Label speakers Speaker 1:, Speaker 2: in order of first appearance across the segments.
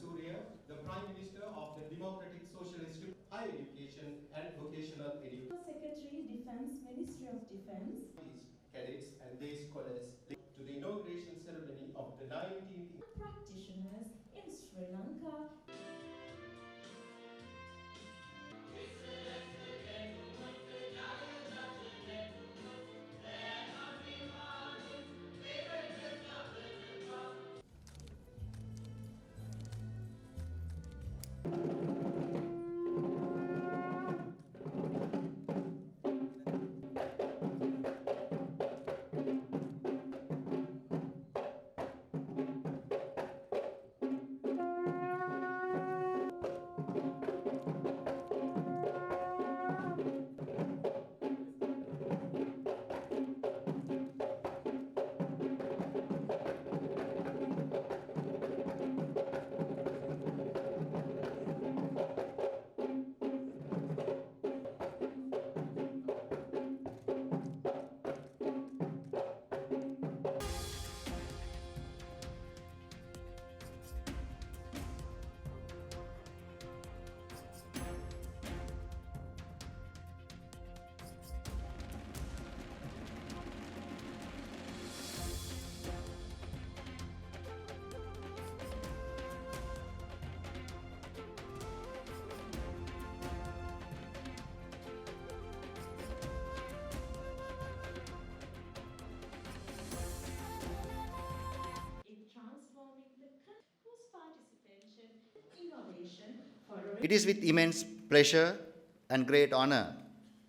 Speaker 1: Surya, the Prime Minister of the Democratic Socialist Higher Education and Vocational Education.
Speaker 2: Secretary, Defence, Ministry of Defence.
Speaker 1: Cadets and day scholars to the inauguration ceremony of the 19th
Speaker 2: practitioners in Sri Lanka.
Speaker 3: It is with immense pleasure and great honor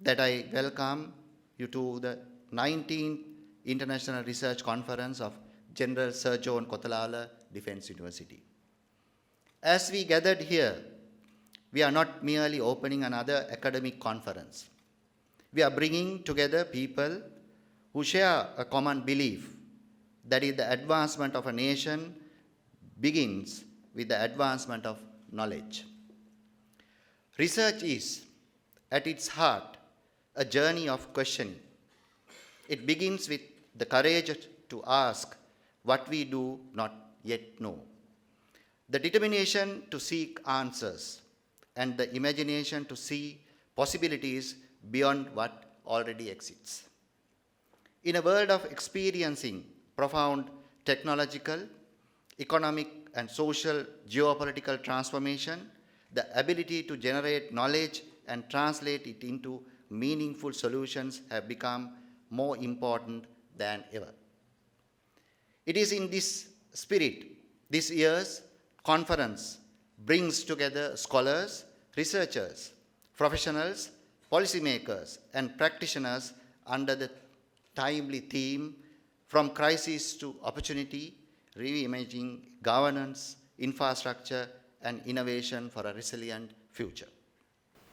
Speaker 3: that I welcome you to the 19th International Research Conference of General Sir John Kotelawala Defence University. As we gathered here, we are not merely opening another academic conference. We are bringing together people who share a common belief that is the advancement of a nation begins with the advancement of knowledge. Research is, at its heart, a journey of questioning. It begins with the courage to ask what we do not yet know, the determination to seek answers, and the imagination to see possibilities beyond what already exists. In a world of experiencing profound technological, economic, and social geopolitical transformation, the ability to generate knowledge and translate it into meaningful solutions have become more important than ever. It is in this spirit this year's conference brings together scholars, researchers, professionals, policymakers, and practitioners under the timely theme From Crisis to Opportunity, Reimagining Governance, Infrastructure, and Innovation for a Resilient Future.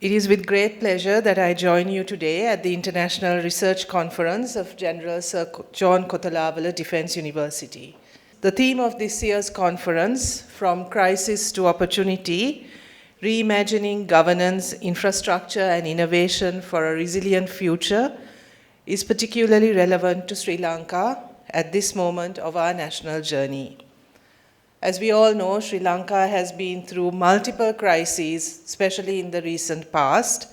Speaker 4: It is with great pleasure that I join you today at the International Research Conference of General Sir John Kotelawala Defence University. The theme of this year's conference, From Crisis to Opportunity, Reimagining Governance, Infrastructure and Innovation for a Resilient Future, is particularly relevant to Sri Lanka at this moment of our national journey. As we all know, Sri Lanka has been through multiple crises, especially in the recent past,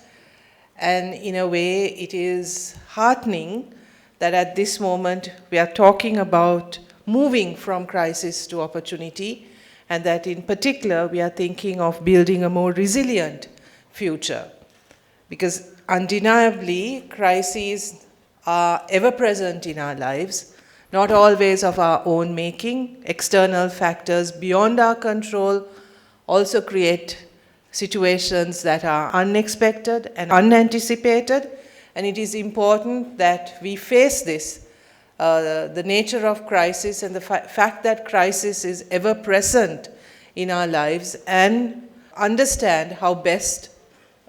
Speaker 4: and in a way it is heartening that at this moment we are talking about moving from crisis to opportunity, and that in particular we are thinking of building a more resilient future. Because undeniably, crises are ever present in our lives, not always of our own making. External factors beyond our control also create situations that are unexpected and unanticipated, and it is important that we face this, the nature of crisis and the fact that crisis is ever present in our lives, and understand how best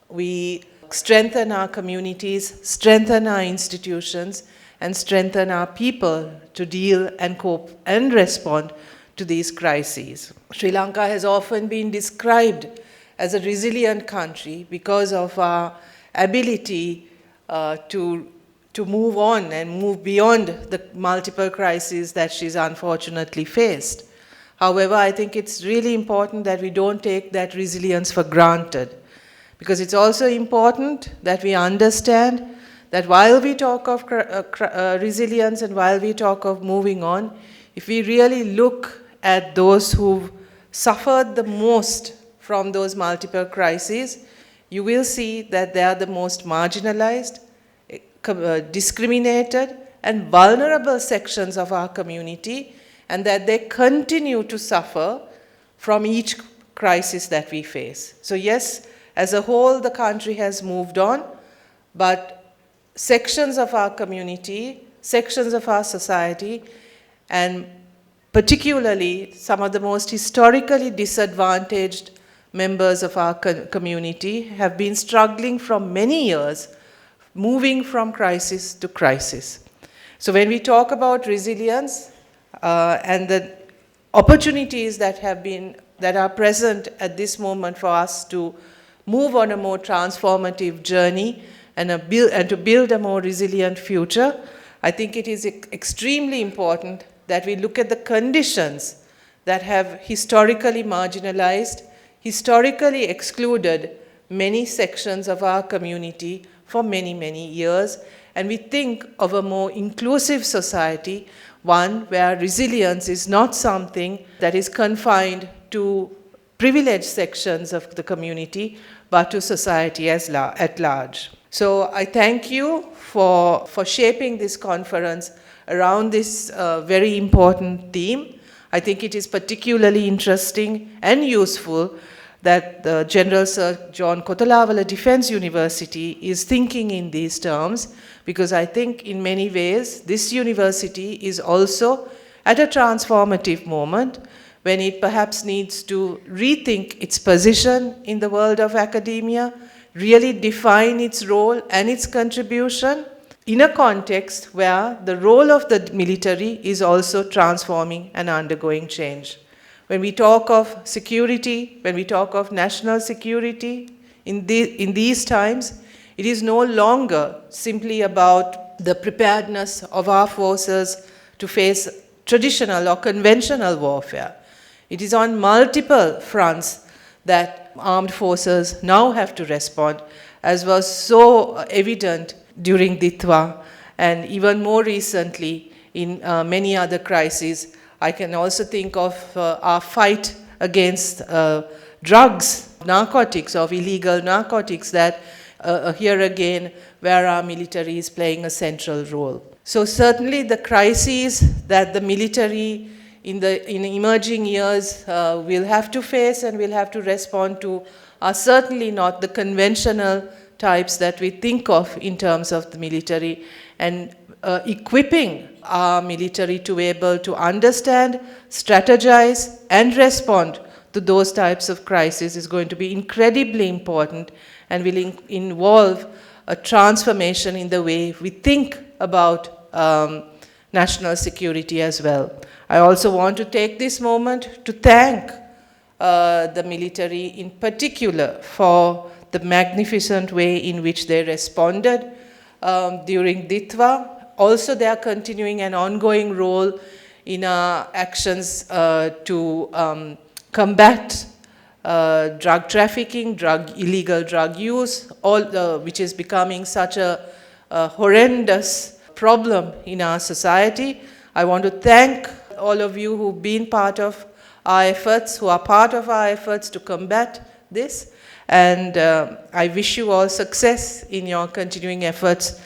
Speaker 4: we strengthen our communities, strengthen our institutions, and strengthen our people to deal and cope and respond to these crises. Sri Lanka has often been described as a resilient country because of our ability to move on and move beyond the multiple crises that she's unfortunately faced. However, I think it's really important that we don't take that resilience for granted, because it's also important that we understand that while we talk of resilience and while we talk of moving on, if we really look at those who've suffered the most from those multiple crises, you will see that they are the most marginalized, discriminated, and vulnerable sections of our community, and that they continue to suffer from each crisis that we face. So yes, as a whole, the country has moved on, but sections of our community, sections of our society, and particularly some of the most historically disadvantaged members of our community have been struggling for many years, moving from crisis to crisis. So when we talk about resilience and the opportunities that are present at this moment for us to move on a more transformative journey and to build a more resilient future, I think it is extremely important that we look at the conditions that have historically marginalized, historically excluded many sections of our community for many, many years, and we think of a more inclusive society, one where resilience is not something that is confined to privileged sections of the community, but to society at large. So I thank you for shaping this conference around this very important theme. I think it is particularly interesting and useful that the General Sir John Kotelawala Defence University is thinking in these terms, because I think in many ways this university is also at a transformative moment when it perhaps needs to rethink its position in the world of academia, really define its role and its contribution in a context where the role of the military is also transforming and undergoing change. When we talk of security, when we talk of national security in these times, it is no longer simply about the preparedness of our forces to face traditional or conventional warfare. It is on multiple fronts that armed forces now have to respond, as was so evident during Ditwa and even more recently in many other crises. I can also think of our fight against drugs, narcotics, of illegal narcotics, that here again where our military is playing a central role. So certainly the crises that the military in emerging years will have to face and will have to respond to are certainly not the conventional types that we think of in terms of the military, and equipping our military to be able to understand, strategize, and respond to those types of crises is going to be incredibly important and will involve a transformation in the way we think about national security as well. I also want to take this moment to thank the military in particular for the magnificent way in which they responded during Ditwa. Also, they are continuing an ongoing role in our actions to combat drug trafficking, illegal drug use, which is becoming such a horrendous problem in our society. I want to thank all of you who've been part of our efforts, who are part of our efforts to combat this. And I wish you all success in your continuing efforts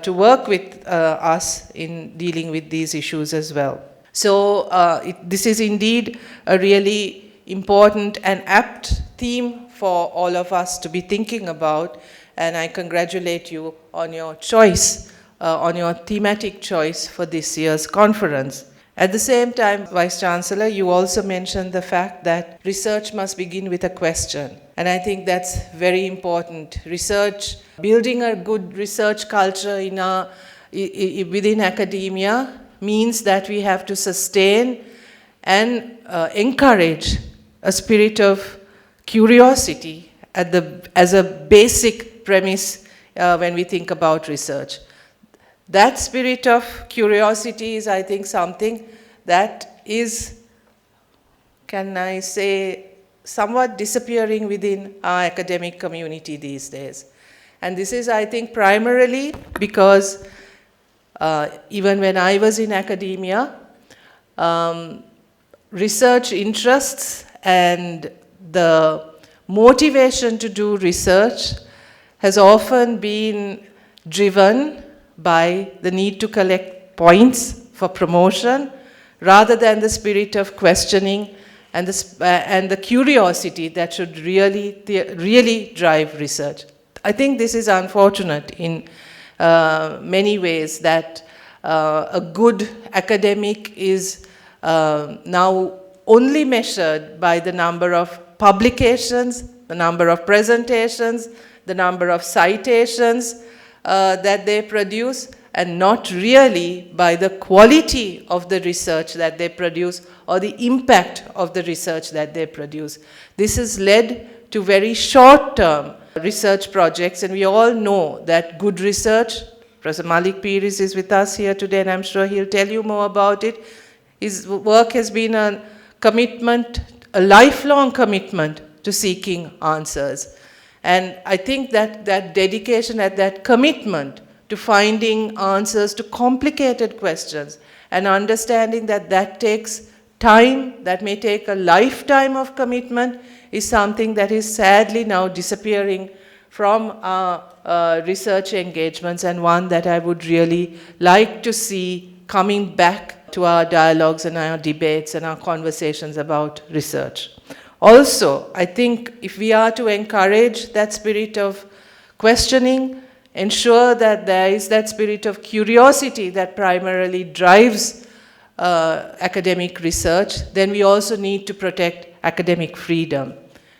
Speaker 4: to work with us in dealing with these issues as well. So this is indeed a really important and apt theme for all of us to be thinking about, and I congratulate you on your choice, on your thematic choice for this year's conference. At the same time, Vice Chancellor, you also mentioned the fact that research must begin with a question. And I think that's very important. Research, building a good research culture within academia means that we have to sustain and encourage a spirit of curiosity as a basic premise when we think about research. That spirit of curiosity is, I think, something that is can I say, somewhat disappearing within our academic community these days. And this is, I think, primarily because even when I was in academia, research interests and the motivation to do research has often been driven by the need to collect points for promotion rather than the spirit of questioning and the curiosity that should really drive research. I think this is unfortunate in many ways that a good academic is now only measured by the number of publications, the number of presentations, the number of citations that they produce, and not really by the quality of the research that they produce or the impact of the research that they produce. This has led to very short-term research projects, and we all know that good research, Professor Malik Piris is with us here today, and I'm sure he'll tell you more about it. His work has been a commitment, a lifelong commitment to seeking answers. And I think that that dedication and that commitment to finding answers to complicated questions and understanding that that takes time, that may take a lifetime of commitment, is something that is sadly now disappearing from our research engagements, and one that I would really like to see coming back to our dialogues and our debates and our conversations about research. Also, I think if we are to encourage that spirit of questioning, ensure that there is that spirit of curiosity that primarily drives academic research, then we also need to protect academic freedom.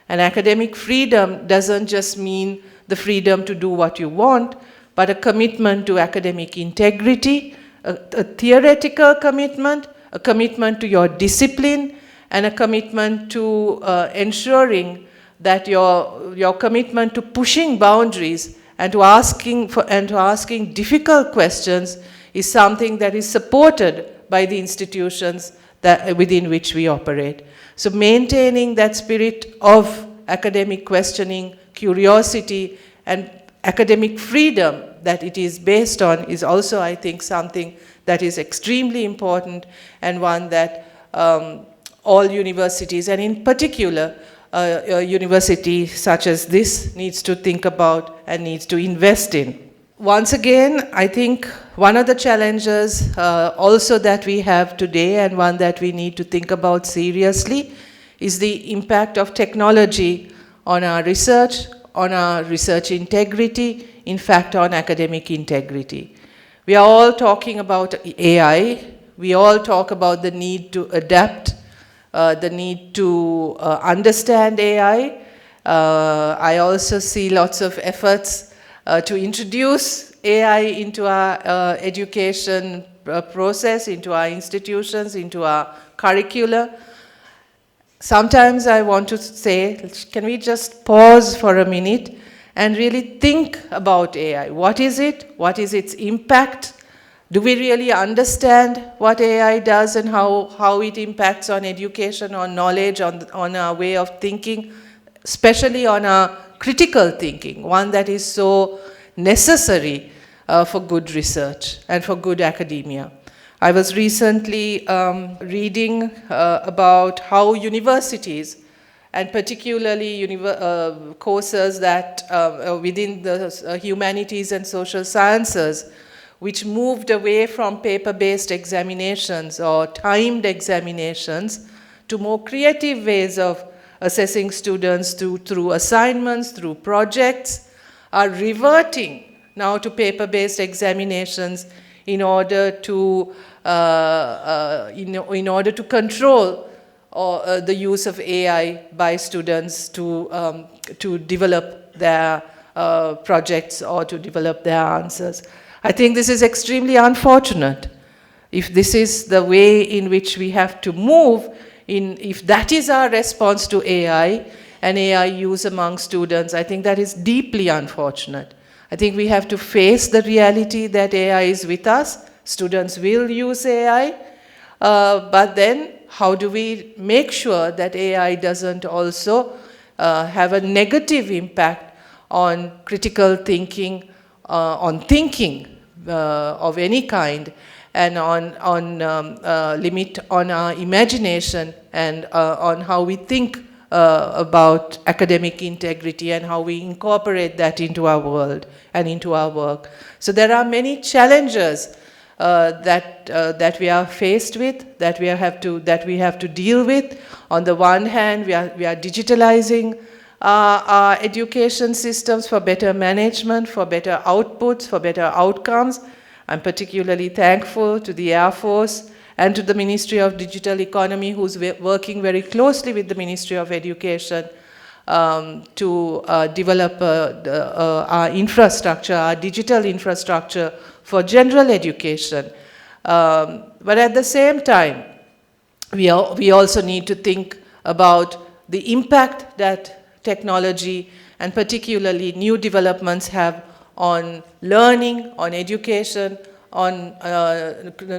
Speaker 4: And academic freedom doesn't just mean the freedom to do what you want, but a commitment to academic integrity, a theoretical commitment, a commitment to your discipline, and a commitment to ensuring that your commitment to pushing boundaries and to asking difficult questions is something that is supported by the institutions within which we operate. So maintaining that spirit of academic questioning, curiosity, and academic freedom that it is based on is also, I think, something that is extremely important, and one that all universities, and in particular a university such as this, needs to think about and needs to invest in. Once again, I think one of the challenges also that we have today, and one that we need to think about seriously, is the impact of technology on our research integrity, in fact on academic integrity. We are all talking about AI. We all talk about the need to adapt, the need to understand AI. I also see lots of efforts to introduce AI into our education process, into our institutions, into our curricula. Sometimes I want to say, can we just pause for a minute and really think about AI? What is it? What is its impact? Do we really understand what AI does and how it impacts on education, on knowledge, on our way of thinking, especially on our critical thinking, one that is so necessary for good research and for good academia? I was recently reading about how universities, and particularly courses that within the humanities and social sciences, which moved away from paper-based examinations or timed examinations to more creative ways of assessing students through assignments, through projects, are reverting now to paper-based examinations in order to control the use of AI by students to develop their projects or to develop their answers. I think this is extremely unfortunate. If this is the way in which we have to move, if that is our response to AI and AI use among students, I think that is deeply unfortunate. I think we have to face the reality that AI is with us. Students will use AI, but then how do we make sure that AI doesn't also have a negative impact on critical thinking, on thinking of any kind, and on limit on our imagination and on how we think about academic integrity and how we incorporate that into our world and into our work. So there are many challenges that we are faced with, that we have to deal with. On the one hand, we are digitalizing our education systems for better management, for better outputs, for better outcomes. I'm particularly thankful to the Air Force and to the Ministry of Digital Economy, who's working very closely with the Ministry of Education to develop our infrastructure, our digital infrastructure for general education. But at the same time, we also need to think about the impact that technology and particularly new developments have on learning, on education, on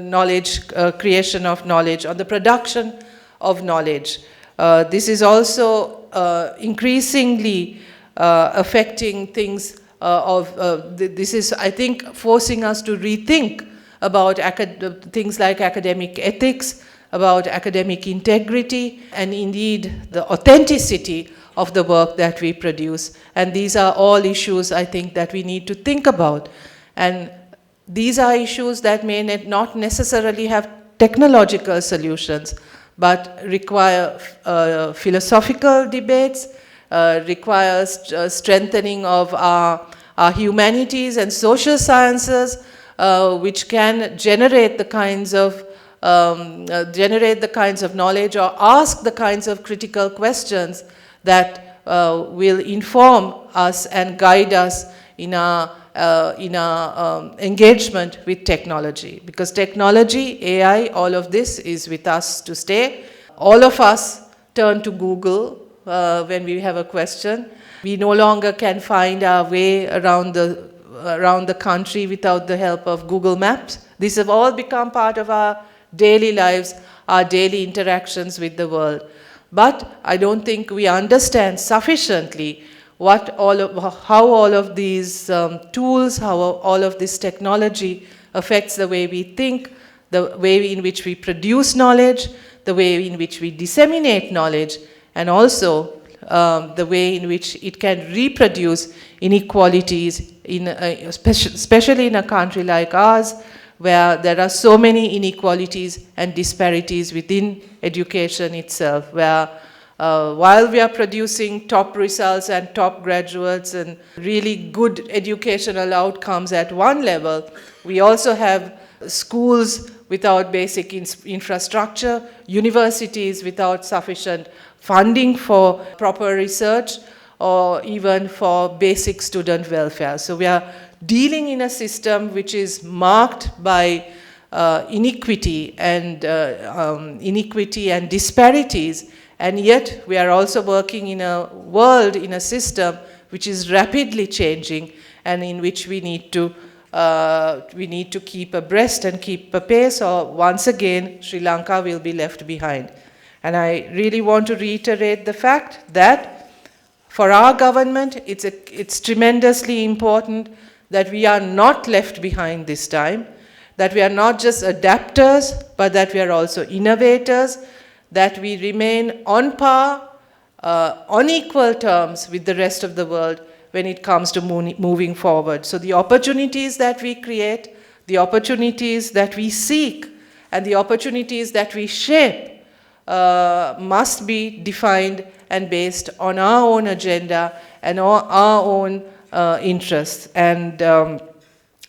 Speaker 4: knowledge, creation of knowledge, on the production of knowledge. This is also increasingly affecting things this is, I think, forcing us to rethink about things like academic ethics, about academic integrity, and indeed the authenticity of the work that we produce. And these are all issues, I think, that we need to think about. And these are issues that may not necessarily have technological solutions, but require philosophical debates, requires strengthening of our humanities and social sciences, which can generate the kinds of knowledge or ask the kinds of critical questions that will inform us and guide us in our engagement with technology. Because technology, AI, all of this is with us to stay. All of us turn to Google when we have a question. We no longer can find our way around the country without the help of Google Maps. These have all become part of our daily lives, our daily interactions with the world. But I don't think we understand sufficiently how all of these tools, how all of this technology affects the way we think, the way in which we produce knowledge, the way in which we disseminate knowledge, and also the way in which it can reproduce inequalities, especially in a country like ours, where there are so many inequalities and disparities within education itself, where while we are producing top results and top graduates and really good educational outcomes at one level, we also have schools without basic infrastructure, universities without sufficient funding for proper research, or even for basic student welfare. So we are dealing in a system which is marked by inequity and disparities, and yet we are also working in a world, in a system which is rapidly changing and in which we need to keep abreast and keep a pace, or once again Sri Lanka will be left behind. And I really want to reiterate the fact that for our government, it's tremendously important that we are not left behind this time, that we are not just adapters, but that we are also innovators, that we remain on par, on equal terms with the rest of the world when it comes to moving forward. So the opportunities that we create, the opportunities that we seek, and the opportunities that we shape must be defined and based on our own agenda and our own interests. And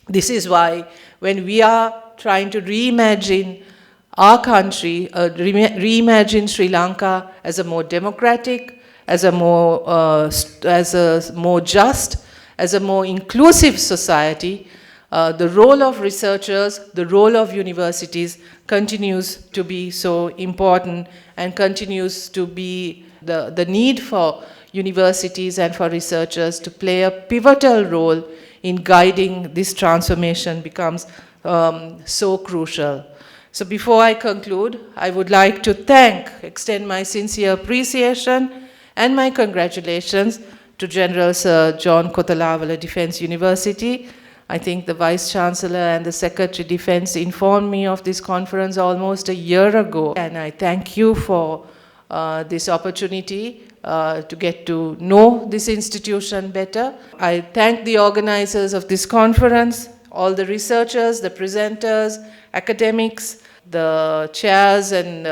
Speaker 4: this is why when we are trying to reimagine our country, reimagine Sri Lanka as a more democratic, as a more just, as a more inclusive society, the role of researchers, the role of universities continues to be so important, and continues to be the need for universities and for researchers to play a pivotal role in guiding this transformation becomes so crucial. So before I conclude, I would like to extend my sincere appreciation and my congratulations to General Sir John Kotelawala Defence University. I think the Vice Chancellor and the Secretary Defence informed me of this conference almost a year ago, and I thank you for this opportunity to get to know this institution better. I thank the organizers of this conference, all the researchers, the presenters, academics, the chairs, and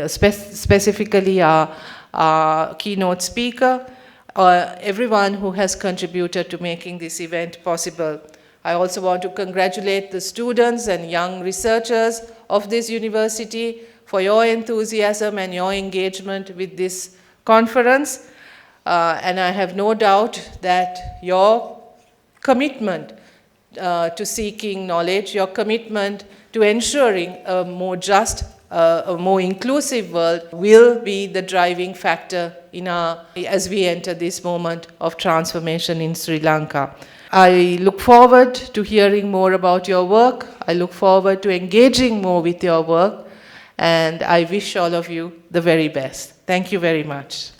Speaker 4: specifically our keynote speaker, everyone who has contributed to making this event possible. I also want to congratulate the students and young researchers of this university for your enthusiasm and your engagement with this conference. And I have no doubt that your commitment to seeking knowledge, your commitment to ensuring a more just, a more inclusive world will be the driving factor in as we enter this moment of transformation in Sri Lanka. I look forward to hearing more about your work. I look forward to engaging more with your work. And I wish all of you the very best. Thank you very much.